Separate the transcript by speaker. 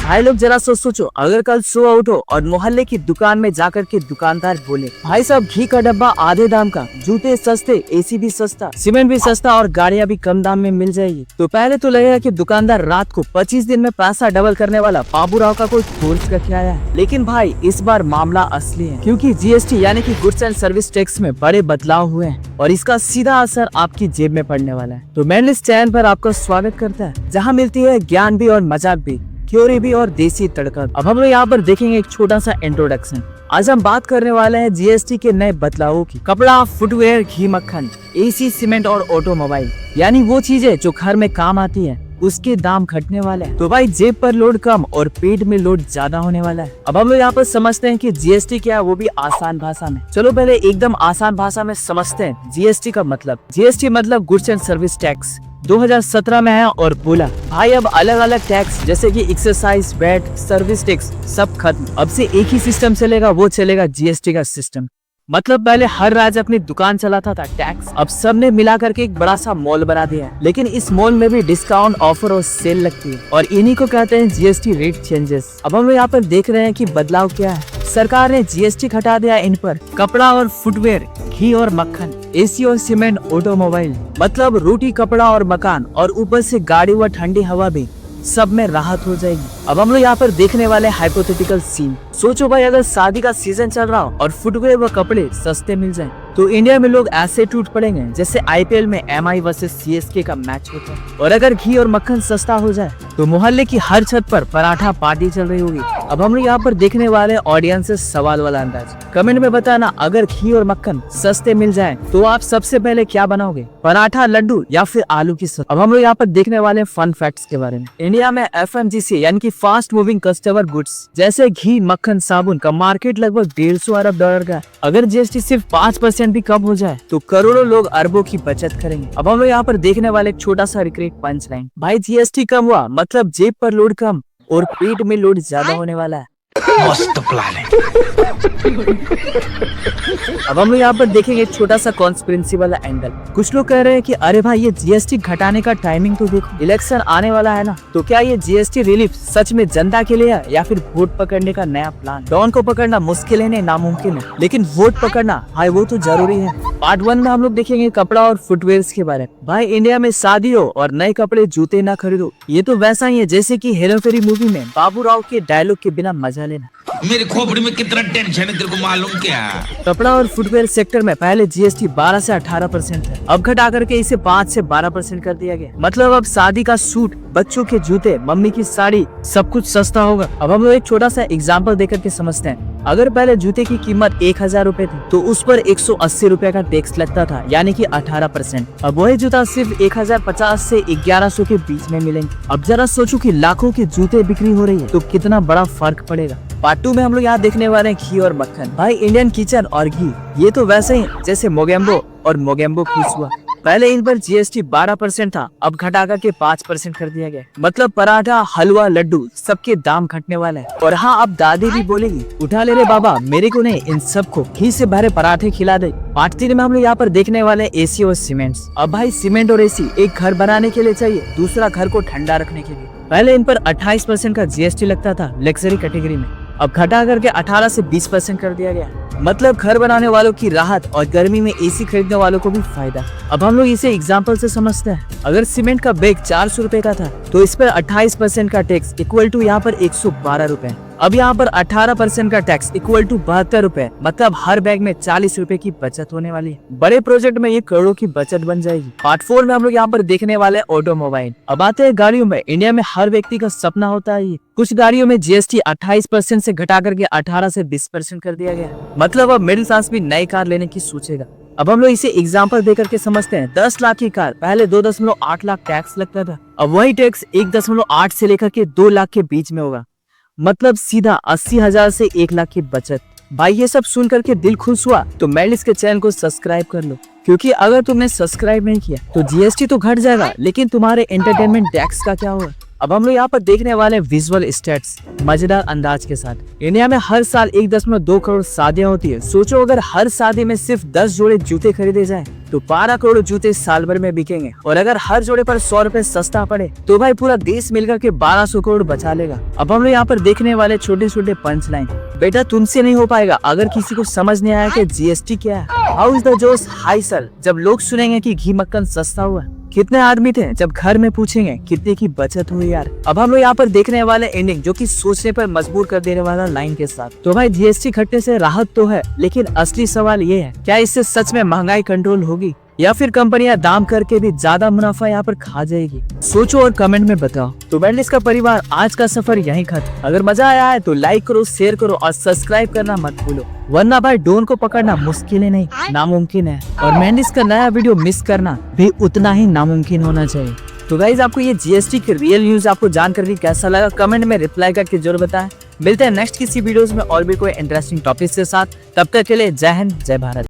Speaker 1: भाई लोग जरा सोचो, अगर कल सुबह उठो और मोहल्ले की दुकान में जाकर के दुकानदार बोले, भाई साहब घी का डब्बा आधे दाम का, जूते सस्ते, एसी भी सस्ता, सीमेंट भी सस्ता और गाड़ियाँ भी कम दाम में मिल जाएगी, तो पहले तो लगेगा कि दुकानदार रात को 25 दिन में पैसा डबल करने वाला बाबू राव का कोई कोर्स करके आया है। लेकिन भाई इस बार मामला असली है, क्योंकि जीएसटी यानी कि गुड्स एंड सर्विस टैक्स में बड़े बदलाव हुए हैं और इसका सीधा असर आपकी जेब में पड़ने वाला है। तो मैं इस चैनल पर आपका स्वागत करता है, जहाँ मिलती है ज्ञान भी और मजाक भी, थ्योरी भी और देसी तड़का। अब हम लोग यहाँ पर देखेंगे एक छोटा सा इंट्रोडक्शन। आज हम बात करने वाले हैं जीएसटी के नए बदलावों की। कपड़ा, फुटवेयर, घी, मक्खन, एसी, सीमेंट और ऑटोमोबाइल, यानी वो चीजें जो घर में काम आती है, उसके दाम घटने वाले हैं। तो भाई जेब पर लोड कम और पेट में लोड ज्यादा होने वाला है। अब हम लोग यहाँ पर समझते हैं कि जीएसटी क्या है, वो भी आसान भाषा में। चलो पहले एकदम आसान भाषा में समझते हैं जीएसटी का मतलब। जीएसटी मतलब गुड्स एंड सर्विस टैक्स 2017 में है और बोला भाई अब अलग अलग टैक्स जैसे कि एक्साइज, वैट, सर्विस टैक्स सब खत्म। अब से एक ही सिस्टम चलेगा, वो चलेगा जीएसटी का सिस्टम। मतलब पहले हर राज्य अपनी दुकान चलाता था टैक्स, अब सब ने मिला करके एक बड़ा सा मॉल बना दिया है। लेकिन इस मॉल में भी डिस्काउंट, ऑफर और सेल लगती है और इन्हीं को कहते हैं जीएसटी रेट चेंजेस। अब हम यहाँ पर देख रहे हैं कि बदलाव क्या है। सरकार ने जीएसटी घटा दिया इन पर कपड़ा और फुटवेयर, घी और मक्खन, एसी और सीमेंट, ऑटोमोबाइल, मतलब रोटी, कपड़ा और मकान, और ऊपर से गाड़ी व ठंडी हवा भी, सब में राहत हो जाएगी। अब हम लोग यहाँ पर देखने वाले हाइपोथेटिकल सीन। सोचो भाई अगर शादी का सीजन चल रहा हो और फुटवेयर व कपड़े सस्ते मिल जाएं, तो इंडिया में लोग ऐसे टूट पड़ेंगे जैसे आईपीएल में एमआई वर्सेस सीएसके का मैच होता है। और अगर घी और मक्खन सस्ता हो जाए तो मोहल्ले की हर छत पर पराठा पार्टी चल रही होगी। अब हम लोग यहाँ पर देखने वाले ऑडियंस से सवाल वाला अंदाज। कमेंट में बताना अगर घी और मक्खन सस्ते मिल जाए तो आप सबसे पहले क्या बनाओगे, पराठा, लड्डू या फिर आलू की सब्जी। अब हम लोग यहाँ पर देखने वाले फन फैक्ट्स के बारे में। इंडिया में एफएमजीसी यानी कि फास्ट मूविंग कस्टमर गुड्स जैसे घी, मक्खन, साबुन का मार्केट लगभग 150 अरब डॉलर का। अगर जीएसटी सिर्फ 5% भी कम हो जाए तो करोड़ों लोग अरबों की बचत करेंगे। अब हम लोग यहाँ पर देखने वाले एक छोटा सा रिक्रेट पंच लाइन। भाई जीएसटी कम हुआ मतलब जेब पर लोड कम और पेट में लोड ज्यादा होने वाला है।
Speaker 2: मस्त प्लान है।
Speaker 1: अब हम लोग यहाँ पर देखेंगे एक छोटा सा कॉन्स्पिरेसी वाला एंगल। कुछ लोग कह रहे हैं कि अरे भाई ये जीएसटी घटाने का टाइमिंग तो देखो, इलेक्शन आने वाला है ना, तो क्या ये जीएसटी रिलीफ सच में जनता के लिए है या फिर वोट पकड़ने का नया प्लान। डॉन को पकड़ना मुश्किल है, नहीं नामुमकिन है, लेकिन वोट पकड़ना भाई वो तो जरूरी है। पार्ट 1 में हम लोग देखेंगे कपड़ा और फुटवेयर के बारे में। भाई इंडिया में शादी हो और नए कपड़े, जूते ना खरीदो, ये तो वैसा ही है जैसे की हेरा फेरी मूवी में बाबू राव के डायलॉग के बिना मजा लेना।
Speaker 2: मेरी खोपड़ी में कितना टेंशन है तेरे को मालूम क्या।
Speaker 1: कपड़ा और फुटवेयर सेक्टर में पहले जीएसटी 12 से 18% है, अब घटा करके इसे 5 से 12% कर दिया गया। मतलब अब शादी का सूट, बच्चों के जूते, मम्मी की साड़ी, सब कुछ सस्ता होगा। अब हम लोग एक छोटा सा एग्जाम्पल देकर के समझते हैं। अगर पहले जूते की कीमत 1000 रुपए थी तो उस पर 180 रुपए का टैक्स लगता था, यानी कि 18%। अब वही जूता सिर्फ 1050 से 1100 के बीच में मिलेंगे। अब जरा सोचो कि लाखों के जूते बिक्री हो रही है तो कितना बड़ा फर्क पड़ेगा। पार्ट 2 में हम लोग यहाँ देखने वाले हैं घी और मक्खन। भाई इंडियन किचन और घी ये तो वैसे ही जैसे मोगेम्बो और मोगेम्बो खुश हुआ। पहले इन पर जीएसटी 12% था, अब घटा करके 5% कर दिया गया। मतलब पराठा, हलवा, लड्डू सबके दाम घटने वाले हैं। और हाँ अब दादी भी बोलेगी, उठा ले रे बाबा, मेरे को नहीं इन सबको घी से भरे पराठे खिला दे। पार्ट 3 में हम लोग यहाँ पर देखने वाले एसी और सीमेंट। अब भाई सीमेंट और एसी एक घर बनाने के लिए चाहिए, दूसरा घर को ठंडा रखने के लिए। पहले इन पर 28% का जीएसटी लगता था लग्जरी कैटेगरी में, अब घटा करके 18 से 20% कर दिया गया। मतलब घर बनाने वालों की राहत और गर्मी में एसी खरीदने वालों को भी फायदा। अब हम लोग इसे एग्जांपल से समझते हैं। अगर सीमेंट का बैग 400 रुपए का था तो इस पर 28% का टैक्स इक्वल टू यहाँ पर 112 रुपए। अब यहाँ पर 18% का टैक्स इक्वल टू 72 रुपए। मतलब हर बैग में 40 रुपए की बचत होने वाली है। बड़े प्रोजेक्ट में ये करोड़ों की बचत बन जाएगी। पार्ट 4 में हम लोग यहाँ पर देखने वाले ऑटोमोबाइल। अब आते हैं गाड़ियों में। इंडिया में हर व्यक्ति का सपना होता है ये। कुछ गाड़ियों में जीएसटी 28% से घटा करके 18 से 20% कर दिया गया। मतलब अब मिडिल क्लास भी नई कार लेने की सोचेगा। अब हम लोग इसे एग्जाम्पल देकर के समझते हैं। 10 लाख की कार पहले 2.8 लाख टैक्स लगता था, अब वही टैक्स 1.8 से लेकर के 2 लाख के बीच में होगा। मतलब सीधा 80,000 से 1 लाख की बचत। भाई ये सब सुन करके दिल खुश हुआ तो मेलिस के चैनल को सब्सक्राइब कर लो, क्योंकि अगर तुमने सब्सक्राइब नहीं किया तो जीएसटी तो घट जाएगा, लेकिन तुम्हारे एंटरटेनमेंट टैक्स का क्या होगा। अब हम लोग यहाँ पर देखने वाले विजुअल स्टेट्स मजेदार अंदाज के साथ। इंडिया में हर साल 1.2 करोड़ शादियां होती है। सोचो अगर हर शादी में सिर्फ 10 जोड़े जूते खरीदे जाए तो 12 करोड़ जूते साल भर में बिकेंगे। और अगर हर जोड़े पर 100 रुपए सस्ता पड़े तो भाई पूरा देश मिलकर के 1200 करोड़ बचा लेगा। अब हम लोग यहाँ पर देखने वाले छोटे छोटे पंच लाइन। बेटा तुमसे नहीं हो पाएगा अगर किसी को समझ नहीं आया कि जीएसटी क्या है। हाउ इज द जोश हाई सर जब लोग सुनेंगे कि घी मक्खन सस्ता हुआ। कितने आदमी थे जब घर में पूछेंगे कितने की बचत हुई यार। अब हम लोग यहाँ पर देखने वाले एंडिंग जो कि सोचने पर मजबूर कर देने वाला लाइन के साथ। तो भाई जीएसटी घटने से राहत तो है लेकिन असली सवाल ये है क्या इससे सच में महंगाई कंट्रोल होगी या फिर कंपनियां दाम करके भी ज्यादा मुनाफा यहाँ पर खा जाएगी। सोचो और कमेंट में बताओ। तो मेंडिस का परिवार आज का सफर यहीं खत्म। अगर मजा आया है तो लाइक करो, शेयर करो और सब्सक्राइब करना मत भूलो, वरना भाई डोन को पकड़ना मुश्किल ही नहीं नामुमकिन है। और मेंडिस का नया वीडियो मिस करना भी उतना ही नामुमकिन होना चाहिए। तो गाइज आपको ये जीएसटी की रियल न्यूज आपको जानकर भी कैसा लगा कमेंट में रिप्लाई करके जरूर बताएं। मिलते हैं नेक्स्ट किसी वीडियोस में और भी कोई इंटरेस्टिंग टॉपिक के साथ। तब तक के लिए जय हिंद जय भारत।